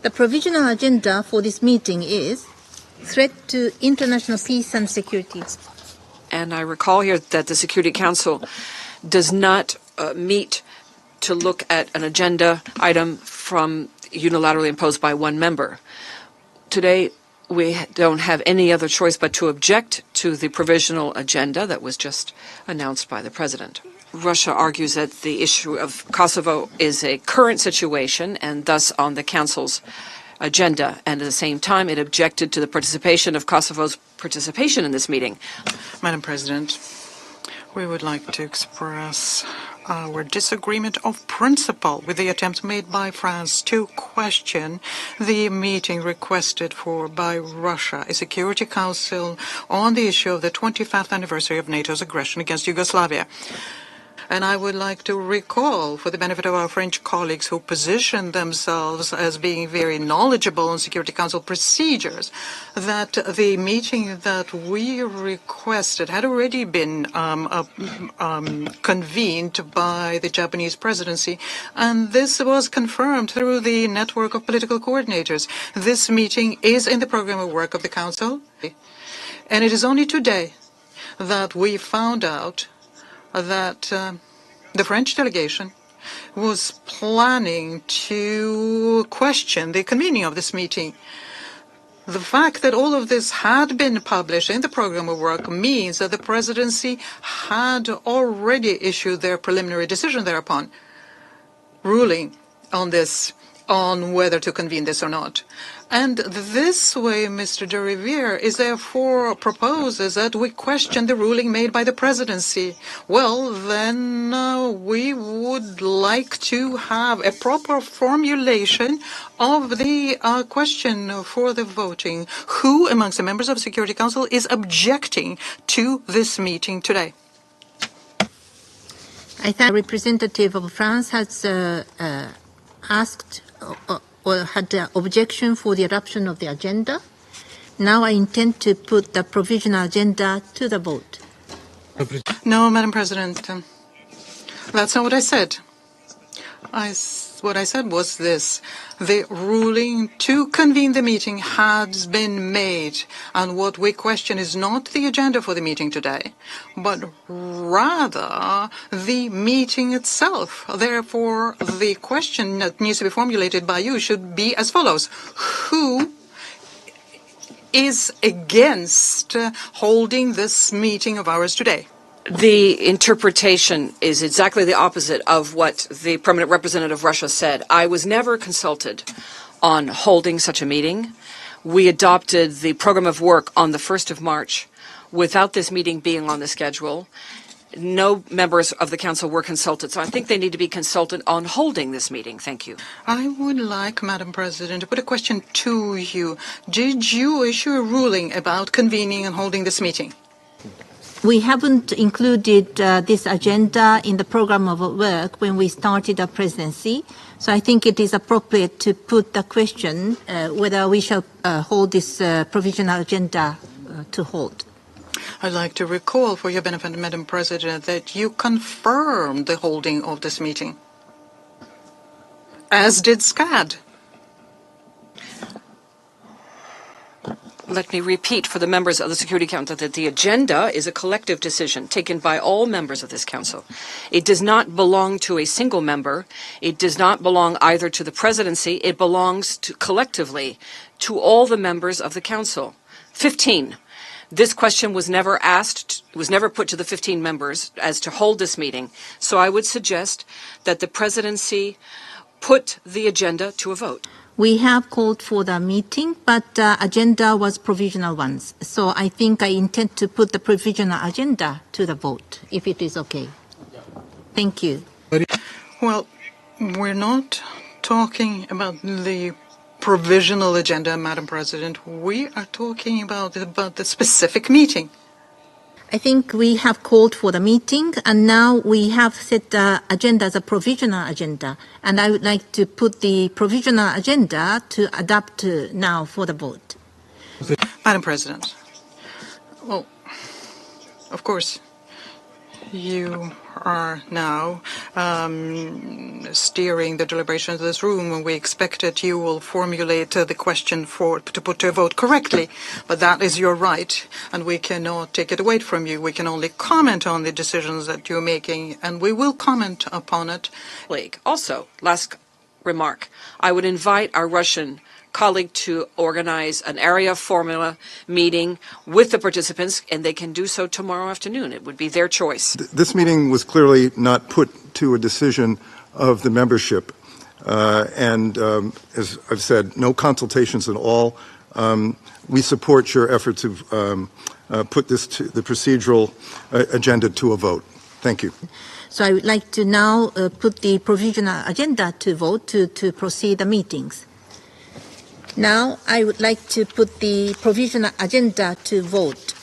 The provisional agenda for this meeting is threat to international peace and security. And I recall here that the Security Council does not meet to look at an agenda item from unilaterally imposed by one member. Today, we don't have any other choice but to object to the provisional agenda that was just announced by the President. Russia argues that the issue of Kosovo is a current situation and thus on the Council's agenda, and at the same time it objected to the participation of Kosovo's participation in this meeting. Madam President, we would like to express our disagreement of principle with the attempt made by France to question the meeting requested for by Russia, a Security Council on the issue of the 25th anniversary of NATO's aggression against Yugoslavia. And I would like to recall, for the benefit of our French colleagues who position themselves as being very knowledgeable on Security Council procedures, that the meeting that we requested had already been convened by the Japanese presidency, and this was confirmed through the network of political coordinators. This meeting is in the program of work of the Council, and it is only today that we found out that the French delegation was planning to question the convening of this meeting. The fact that all of this had been published in the program of work means that the presidency had already issued their preliminary decision thereupon, ruling on this, on whether to convene this or not. And this way, Mr. de Riviere is therefore proposes that we question the ruling made by the presidency. Well, then we would like to have a proper formulation of the question for the voting. Who amongst the members of the Security Council is objecting to this meeting today? I think a representative of France has asked or had an objection for the adoption of the agenda. Now I intend to put the provisional agenda to the vote. No, Madam President, that's not what I said. What I said was this. The ruling to convene the meeting has been made, and what we question is not the agenda for the meeting today, but rather the meeting itself. Therefore, the question that needs to be formulated by you should be as follows. Who is against holding this meeting of ours today? The interpretation is exactly the opposite of what the permanent representative of Russia said. I was never consulted on holding such a meeting. We adopted the program of work on the 1st of March without this meeting being on the schedule. No members of the Council were consulted, so I think they need to be consulted on holding this meeting. Thank you. I would like, Madam President, to put a question to you. Did you issue a ruling about convening and holding this meeting? We haven't included this agenda in the program of work when we started our presidency, so I think it is appropriate to put the question whether we shall hold this provisional agenda to hold. I'd like to recall for your benefit, Madam President, that you confirmed the holding of this meeting, as did SCAD. Let me repeat for the members of the Security Council that the agenda is a collective decision taken by all members of this Council. It does not belong to a single member. It does not belong either to the presidency. It belongs to, collectively to all the members of the Council. 15. This question was never asked, was never put to the 15 members as to hold this meeting. So I would suggest that the presidency put the agenda to a vote. We have called for the meeting, but the agenda was provisional ones. So I think I intend to put the provisional agenda to the vote, if it is okay. Thank you. Well, we're not talking about the provisional agenda, Madam President. We are talking about the specific meeting. I think we have called for the meeting, and now we have set the agenda as a provisional agenda. And I would like to put the provisional agenda to adopt now for the vote. Madam President, well, of course, You are now steering the deliberations of this room, and we expect that you will formulate the question to put to a vote correctly. But that is your right, and we cannot take it away from you. We can only comment on the decisions that you're making, and we will comment upon it. Also, last remark, I would invite our Russian colleague to organize an area formula meeting with the participants, and they can do so tomorrow afternoon. It would be their choice. This meeting was clearly not put to a decision of the membership. As I've said, no consultations at all. We support your effort to put this to the procedural agenda to a vote. Thank you. So I would like to now put the provisional agenda to vote to proceed the meetings. Now I would like to put the provisional agenda to vote.